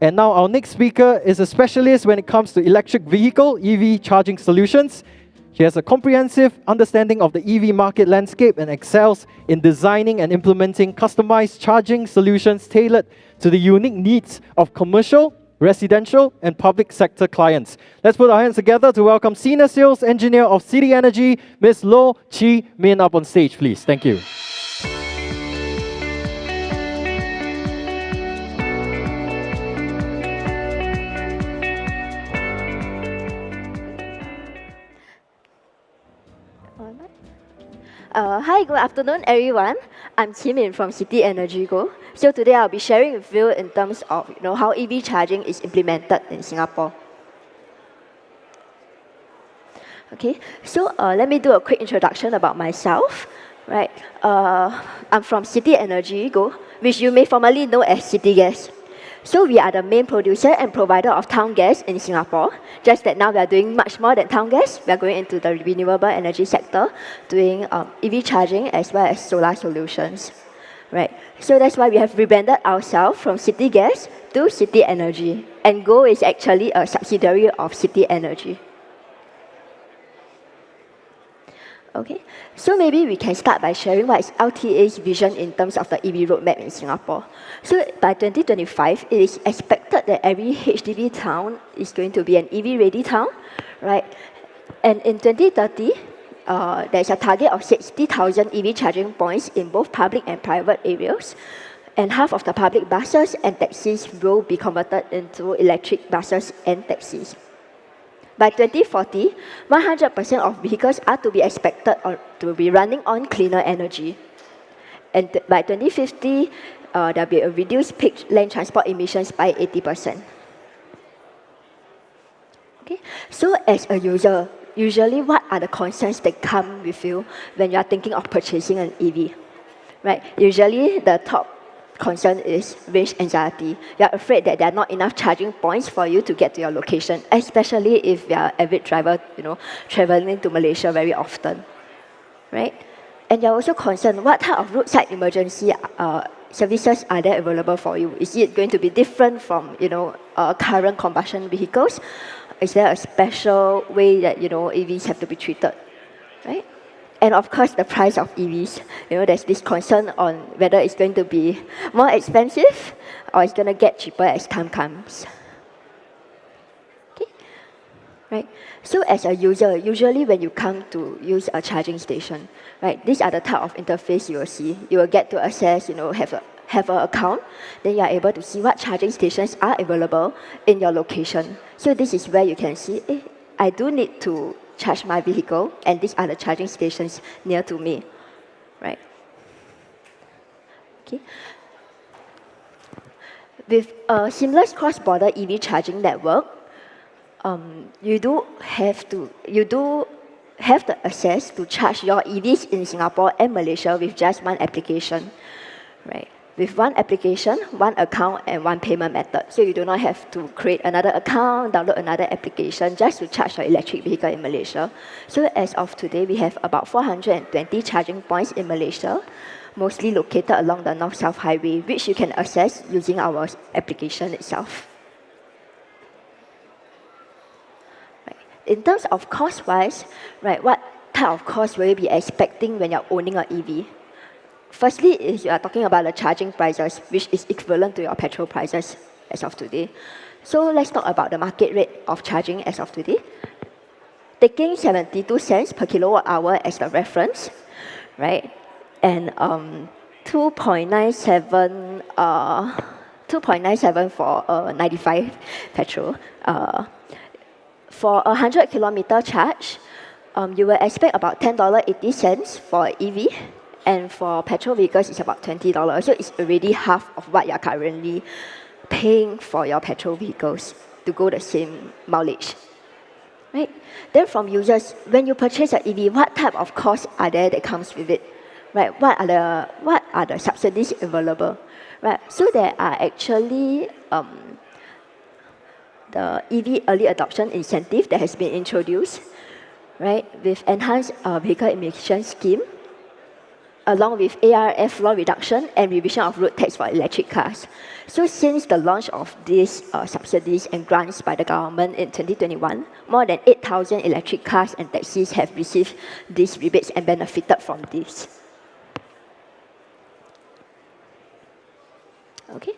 And now our next speaker is a specialist when it comes to electric vehicle, EV charging solutions. She has a comprehensive understanding of the EV market landscape and excels in designing and implementing customized charging solutions tailored to the unique needs of commercial, residential, and public sector clients. Let's put our hands together to welcome Senior Sales Engineer of City Energy, Ms. Lo Chi Min, up on stage, please. Thank you. Hi, good afternoon, everyone. I'm Chi Min from City Energy Go. So today I'll be sharing with you in terms of how EV charging is implemented in Singapore. Okay, so let me do a quick introduction about myself. Right, I'm from City Energy Go, which you may formerly know as City Gas. So we are the main producer and provider of town gas in Singapore. Just that now we are doing much more than town gas. We are going into the renewable energy sector, doing EV charging as well as solar solutions. Right. So that's why we have rebranded ourselves from City Gas to City Energy. And Go is actually a subsidiary of City Energy. Okay, so maybe we can start by sharing what is LTA's vision in terms of the EV roadmap in Singapore. So by 2025, it is expected that every HDB town is going to be an EV-ready town, right? And in 2030, there's a target of 60,000 EV charging points in both public and private areas. And half of the public buses and taxis will be converted into electric buses and taxis. By 2040, 100% of vehicles are to be expected to be running on cleaner energy. And by 2050, there'll be a reduced peak land transport emissions by 80%. Okay, so as a user, usually what are the concerns that come with you when you are thinking of purchasing an EV? Right, usually the top concern is range anxiety. You're afraid that there are not enough charging points for you to get to your location, especially if you're an avid driver, traveling to Malaysia very often, right? And you're also concerned what type of roadside emergency services are there available for you? Is it going to be different from, current combustion vehicles? Is there a special way that, EVs have to be treated, right? And of course, the price of EVs. There's this concern on whether it's going to be more expensive or it's going to get cheaper as time comes. Okay, right? So as a user, usually when you come to use a charging station, right, these are the type of interface you will see. You will get to access, have an account. Then you are able to see what charging stations are available in your location. So this is where you can see, I do need to charge my vehicle, and these are the charging stations near to me, right? Okay. With a seamless cross-border EV charging network, you do have the access to charge your EVs in Singapore and Malaysia with just one application, right? With one application, one account, and one payment method. So you do not have to create another account, download another application just to charge your electric vehicle in Malaysia. So as of today, we have about 420 charging points in Malaysia, mostly located along the North-South Highway, which you can access using our application itself. Right. In terms of cost-wise, right, what type of cost will you be expecting when you're owning an EV? Firstly, is you are talking about the charging prices, which is equivalent to your petrol prices as of today. So let's talk about the market rate of charging as of today. Taking 72 cents per kilowatt hour as the reference, right? And 2.97 for 95 petrol. For a 100-kilometer charge, you will expect about $10.80 for EV. And for petrol vehicles, it's about $20. So it's already half of what you're currently paying for your petrol vehicles to go the same mileage, right? Then from users, when you purchase an EV, what type of costs are there that comes with it, right? What are the subsidies available, right? So there are actually the EV early adoption incentive that has been introduced, right? With enhanced vehicle emission scheme, along with ARF law reduction and revision of road tax for electric cars. So since the launch of these subsidies and grants by the government in 2021, more than 8,000 electric cars and taxis have received these rebates and benefited from this. Okay,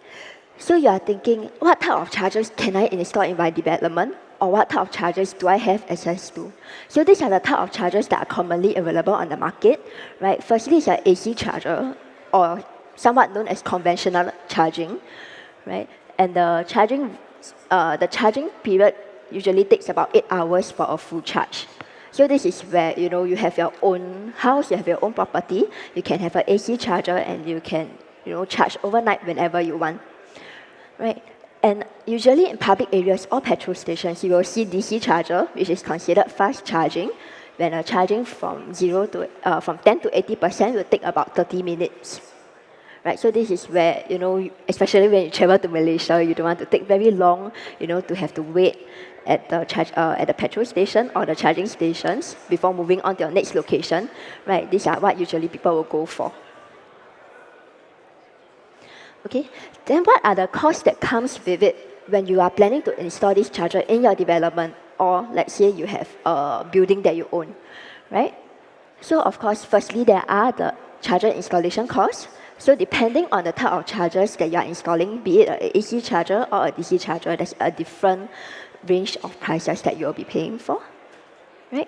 so you are thinking, what type of chargers can I install in my development? Or what type of chargers do I have access to? So these are the type of chargers that are commonly available on the market, right? Firstly, is an AC charger, or somewhat known as conventional charging, right? And the charging period usually takes about 8 hours for a full charge. So this is where you have your own house, you have your own property, you can have an AC charger, and you can charge overnight whenever you want, right? And usually in public areas or petrol stations, you will see DC charger, which is considered fast charging, when charging from 10 to 80% will take about 30 minutes. Right, so this is where, especially when you travel to Malaysia, you don't want to take very long, to have to wait at the petrol station or the charging stations before moving on to your next location, right? These are what usually people will go for. Okay, then what are the costs that comes with it when you are planning to install this charger in your development, or let's say you have a building that you own, right? So of course, firstly, there are the charger installation costs. So depending on the type of chargers that you are installing, be it an AC charger or a DC charger, there's a different range of prices that you'll be paying for, right?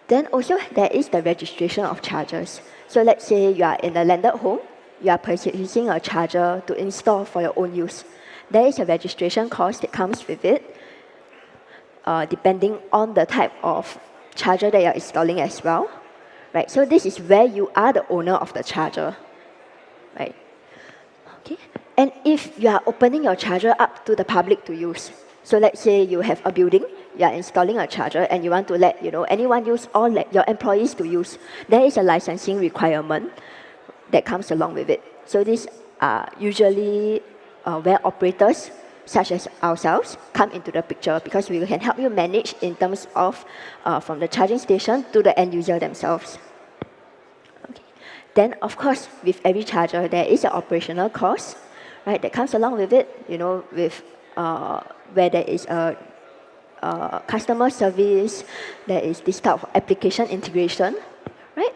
Then also there is the registration of chargers. So let's say you are in a landed home, you are purchasing a charger to install for your own use. There is a registration cost that comes with it, depending on the type of charger that you're installing as well, right? So this is where you are the owner of the charger, right? Okay. And if you are opening your charger up to the public to use, so let's say you have a building, you are installing a charger, and you want to let anyone use or let your employees to use, there is a licensing requirement that comes along with it. So these are usually where operators such as ourselves come into the picture, because we can help you manage in terms of from the charging station to the end user themselves. Okay. Then of course, with every charger there is an operational cost, right, that comes along with it, with where there is a customer service, there is this type of application integration, right?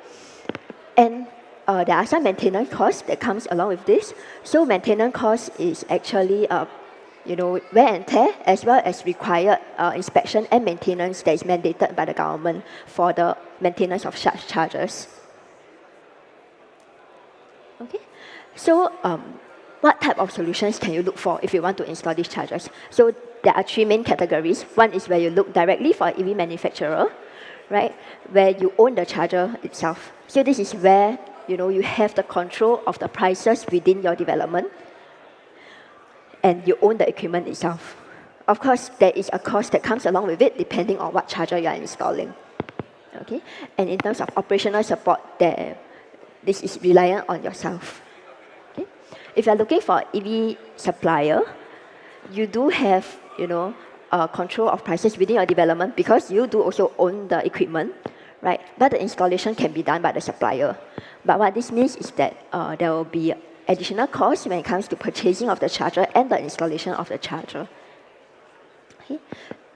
And there are some maintenance costs that comes along with this. So maintenance cost is actually wear and tear, as well as required inspection and maintenance that is mandated by the government for the maintenance of such chargers. Okay, so what type of solutions can you look for if you want to install these chargers? So there are 3 main categories. One is where you look directly for an EV manufacturer, right, where you own the charger itself. So this is where you have the control of the prices within your development, and you own the equipment itself. Of course, there is a cost that comes along with it depending on what charger you are installing. Okay, and in terms of operational support, this is reliant on yourself. Okay, if you are looking for an EV supplier, you do have control of prices within your development, because you do also own the equipment, right? But the installation can be done by the supplier. But what this means is that there will be additional costs when it comes to purchasing of the charger and the installation of the charger. Okay.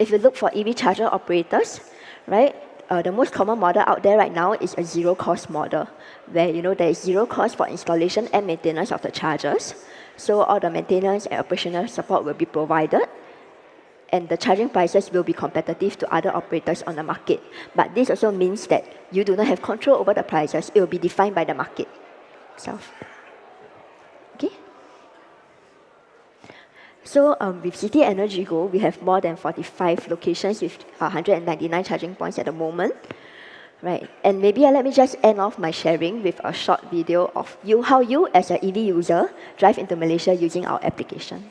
If you look for EV charger operators, right, the most common model out there right now is a zero-cost model, where there is zero cost for installation and maintenance of the chargers. So all the maintenance and operational support will be provided, and the charging prices will be competitive to other operators on the market. But this also means that you do not have control over the prices. It will be defined by the market itself. Okay. So with City Energy Go, we have more than 45 locations with 199 charging points at the moment. Right, and maybe let me just end off my sharing with a short video of how you as an EV user drive into Malaysia using our application.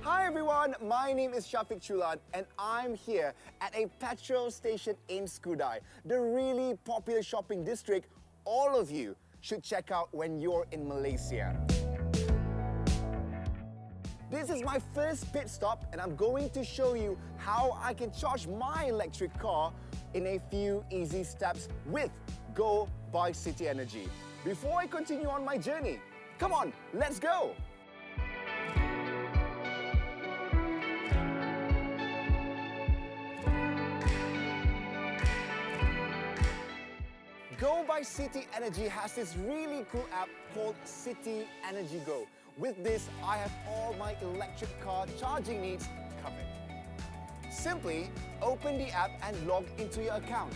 Hi everyone, my name is Shafiq Chulan and I'm here at a petrol station in Skudai, the really popular shopping district all of you should check out when you're in Malaysia. This is my first pit stop and I'm going to show you how I can charge my electric car in a few easy steps with Go by City Energy. Before I continue on my journey, come on, let's go! Go by City Energy has this really cool app called City Energy Go. With this, I have all my electric car charging needs covered. Simply open the app and log into your account.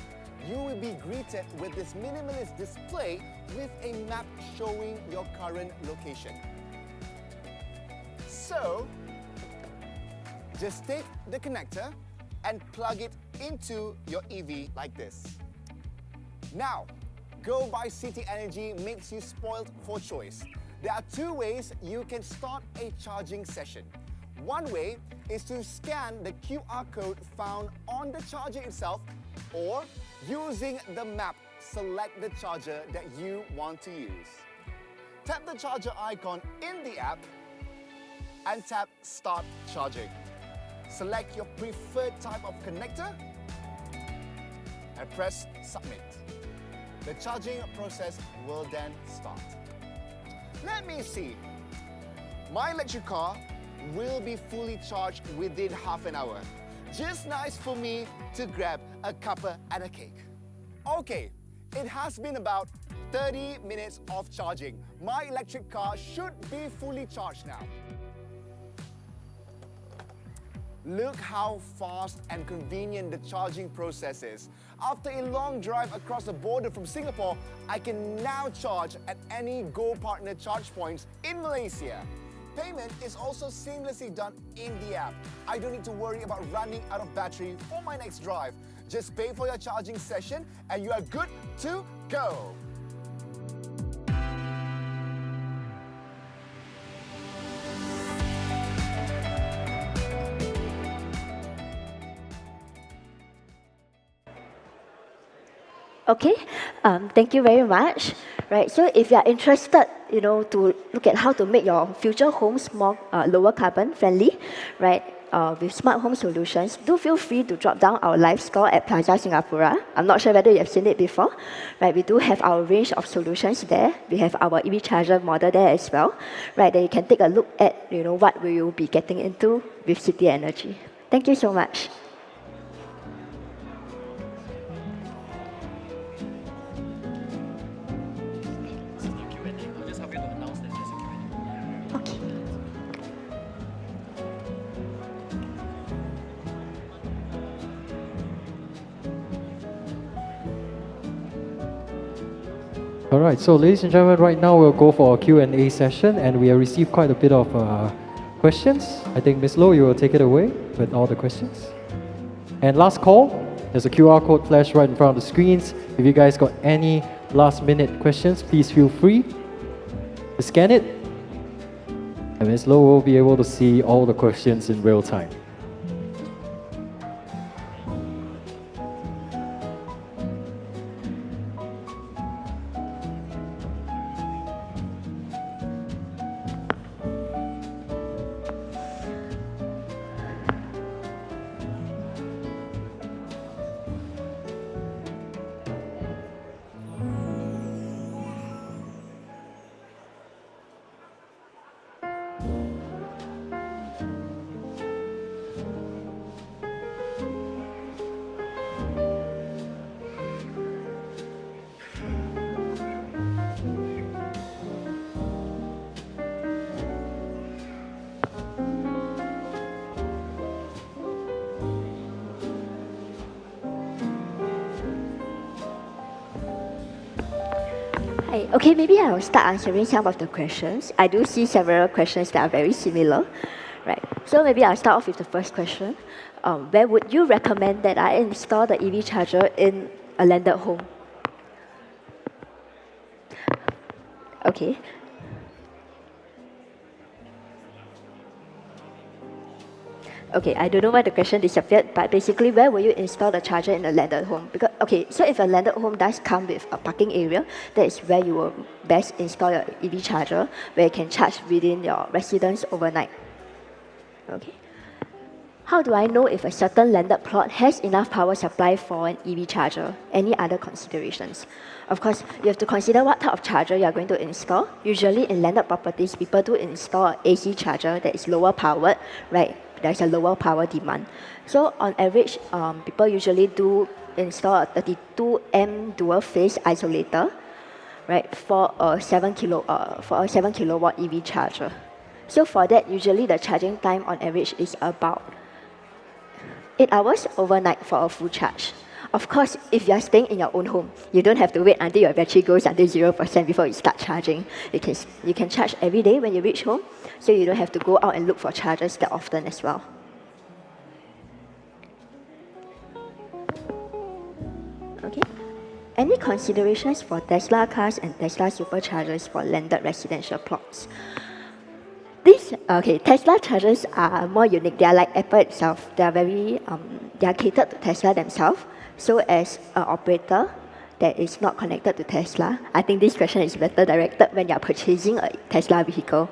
You will be greeted with this minimalist display with a map showing your current location. So, just take the connector and plug it into your EV like this. Now, Go by City Energy makes you spoiled for choice. There are two ways you can start a charging session. One way is to scan the QR code found on the charger itself, or using the map, select the charger that you want to use. Tap the charger icon in the app and tap Start Charging. Select your preferred type of connector and press Submit. The charging process will then start. Let me see. My electric car will be fully charged within half an hour. Just nice for me to grab a cuppa and a cake. Okay, it has been about 30 minutes of charging. My electric car should be fully charged now. Look how fast and convenient the charging process is. After a long drive across the border from Singapore, I can now charge at any Go Partner charge points in Malaysia. Payment is also seamlessly done in the app. I don't need to worry about running out of battery for my next drive. Just pay for your charging session and you are good to go. Okay, thank you very much. Right, so if you are interested, to look at how to make your future homes more lower carbon friendly, right, with smart home solutions, do feel free to drop down our live store at Plaza Singapura. I'm not sure whether you have seen it before, right? We do have our range of solutions there. We have our EV charger model there as well, right? That you can take a look at, what we will be getting into with City Energy. Thank you so much. All right, so ladies and gentlemen, right now we'll go for a Q&A session, and we have received quite a bit of questions. I think Ms. Low, you will take it away with all the questions. And last call, there's a QR code flash right in front of the screens. If you guys got any last-minute questions, please feel free to scan it, and Ms. Low will be able to see all the questions in real time. Hi. Okay, maybe I will start answering some of the questions. I do see several questions that are very similar. Right. So maybe I'll start off with the first question. Where would you recommend that I install the EV charger in a landed home? Okay. Okay, I don't know why the question disappeared, but basically, where will you install the charger in a landed home? Because, okay, so if a landed home does come with a parking area, that is where you will best install your EV charger, where you can charge within your residence overnight. Okay. How do I know if a certain landed plot has enough power supply for an EV charger? Any other considerations? Of course, you have to consider what type of charger you are going to install. Usually in landed properties, people do install an AC charger that is lower powered, right? There's a lower power demand. So on average, people usually do install a 32 amp dual phase isolator, right, for a 7 kilowatt EV charger. So for that, usually the charging time on average is about 8 hours overnight for a full charge. Of course, if you are staying in your own home, you don't have to wait until your battery goes until 0% before you start charging. You can charge every day when you reach home, so you don't have to go out and look for chargers that often as well. Okay. Any considerations for Tesla cars and Tesla superchargers for landed residential plots? Tesla chargers are more unique. They are like Apple itself. They are catered to Tesla themselves. So as an operator that is not connected to Tesla, I think this question is better directed when you are purchasing a Tesla vehicle.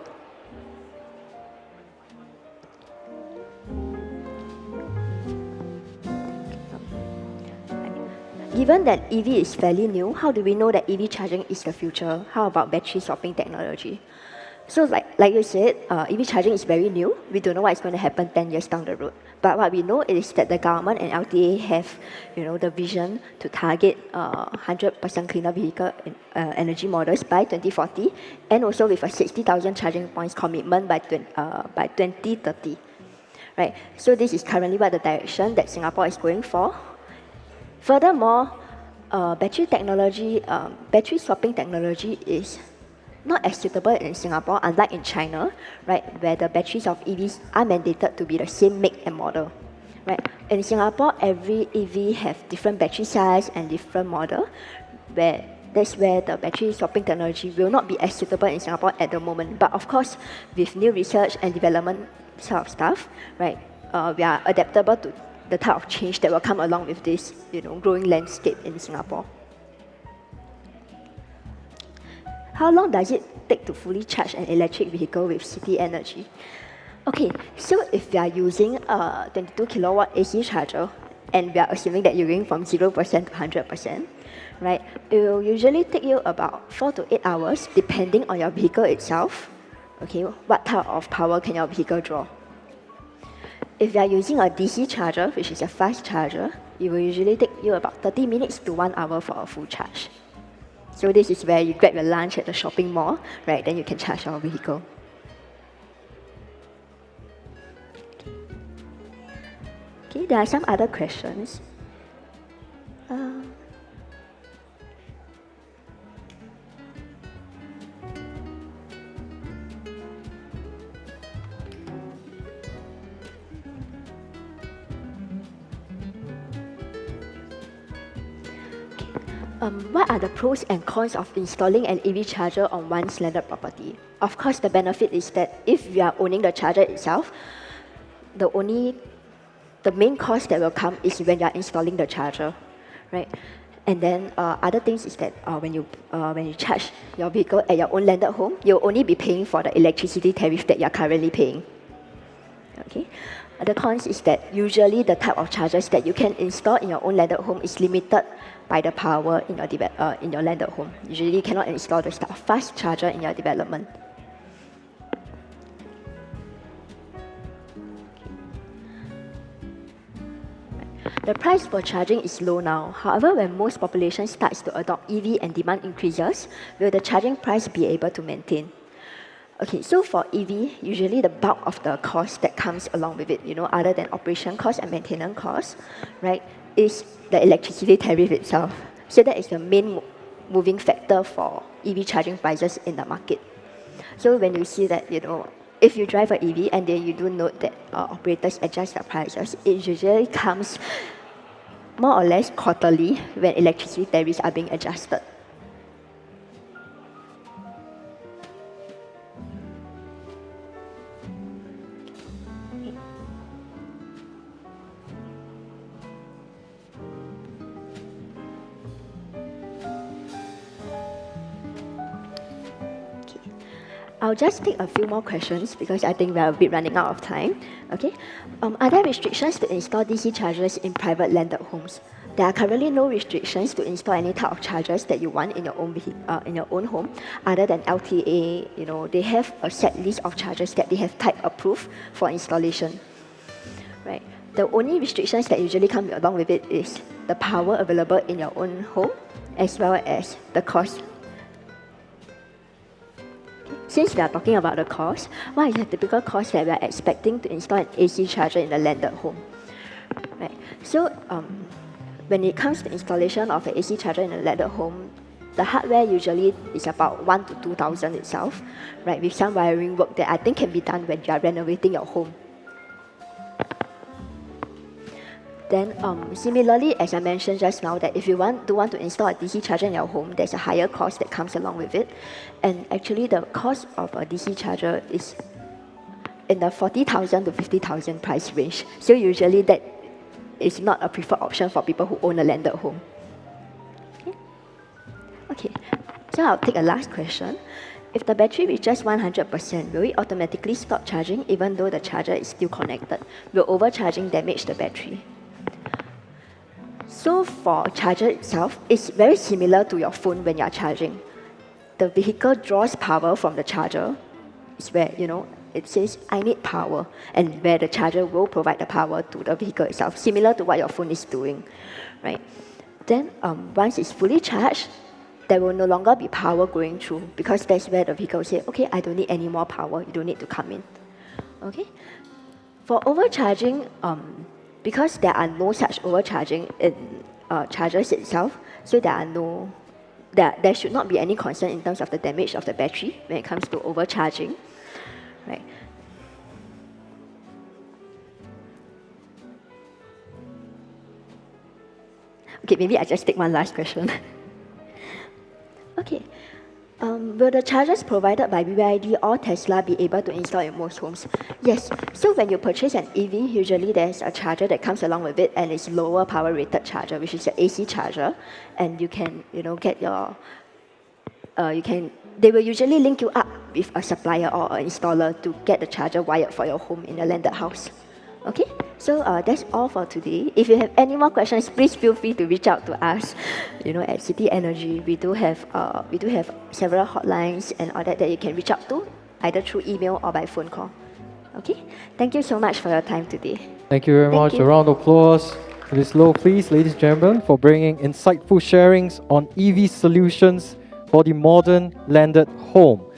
Given that EV is fairly new, how do we know that EV charging is the future? How about battery swapping technology? So like you said, EV charging is very new. We don't know what is going to happen 10 years down the road. But what we know is that the government and LTA have, the vision to target 100% cleaner vehicle energy models by 2040, and also with a 60,000 charging points commitment by 2030. Right. So this is currently what the direction that Singapore is going for. Furthermore, battery swapping technology is not as suitable in Singapore, unlike in China, right, where the batteries of EVs are mandated to be the same make and model. Right? In Singapore, every EV have different battery size and different model, that's where the battery swapping technology will not be as suitable in Singapore at the moment. But of course, with new research and development sort of stuff, right, we are adaptable to the type of change that will come along with this, growing landscape in Singapore. How long does it take to fully charge an electric vehicle with city energy? Okay, so if we are using a 22 kilowatt AC charger, and we are assuming that you're going from 0% to 100%, right, it will usually take you about 4 to 8 hours, depending on your vehicle itself. Okay, what type of power can your vehicle draw? If you are using a DC charger, which is a fast charger, it will usually take you about 30 minutes to 1 hour for a full charge. So this is where you grab your lunch at the shopping mall, right? Then you can charge your vehicle. Okay, there are some other questions. What are the pros and cons of installing an EV charger on one's landed property? Of course, the benefit is that if you are owning the charger itself, the main cost that will come is when you are installing the charger, right? And then other things is that when you charge your vehicle at your own landed home, you'll only be paying for the electricity tariff that you're currently paying. Okay. The cons is that usually the type of chargers that you can install in your own landed home is limited by the power in your landed home. Usually you cannot install the fast charger in your development. The price for charging is low now. However, when most population starts to adopt EV and demand increases, will the charging price be able to maintain? Okay, so for EV, usually the bulk of the cost that comes along with it, other than operation cost and maintenance cost, right, is the electricity tariff itself. So that is the main moving factor for EV charging prices in the market. So when you see that, if you drive an EV and then you do note that operators adjust their prices, it usually comes more or less quarterly when electricity tariffs are being adjusted. I'll just take a few more questions because I think we're a bit running out of time. Okay. Are there restrictions to install DC chargers in private landed homes? There are currently no restrictions to install any type of chargers that you want in your own home, other than LTA. You know, they have a set list of chargers that they have type approved for installation. Right. The only restrictions that usually come along with it is the power available in your own home, as well as the cost. Since we are talking about the cost, what is the typical cost that we are expecting to install an AC charger in a landed home? Right. So, when it comes to installation of an AC charger in a landed home, the hardware usually is about 1,000 to 2,000 itself, right? With some wiring work that I think can be done when you are renovating your home. Then, similarly, as I mentioned just now, that if you want to install a DC charger in your home, there's a higher cost that comes along with it. And actually, the cost of a DC charger is in the 40,000 to 50,000 price range. So usually that is not a preferred option for people who own a landed home. Okay, so I'll take a last question. If the battery reaches 100%, will it automatically stop charging even though the charger is still connected? Will overcharging damage the battery? So for charger itself, it's very similar to your phone when you're charging. The vehicle draws power from the charger. It's where, it says, I need power, and where the charger will provide the power to the vehicle itself, similar to what your phone is doing, right? Then once it's fully charged, there will no longer be power going through, because that's where the vehicle says, okay, I don't need any more power, you don't need to come in, okay? For overcharging, because there are no such overcharging in chargers itself, so there should not be any concern in terms of the damage of the battery when it comes to overcharging, right? Okay, maybe I just take one last question. Okay. Will the chargers provided by BYD or Tesla be able to install in most homes? Yes. So when you purchase an EV, usually there's a charger that comes along with it, and it's lower power rated charger, which is an AC charger, and you can, get your, they will usually link you up with a supplier or an installer to get the charger wired for your home in a landed house. Okay, so that's all for today. If you have any more questions, please feel free to reach out to us. At City Energy, we do have several hotlines and all that you can reach out to, either through email or by phone call. Okay, thank you so much for your time today. Thank you very much. A round of applause to this low, please, ladies and gentlemen, for bringing insightful sharings on EV solutions for the modern landed home.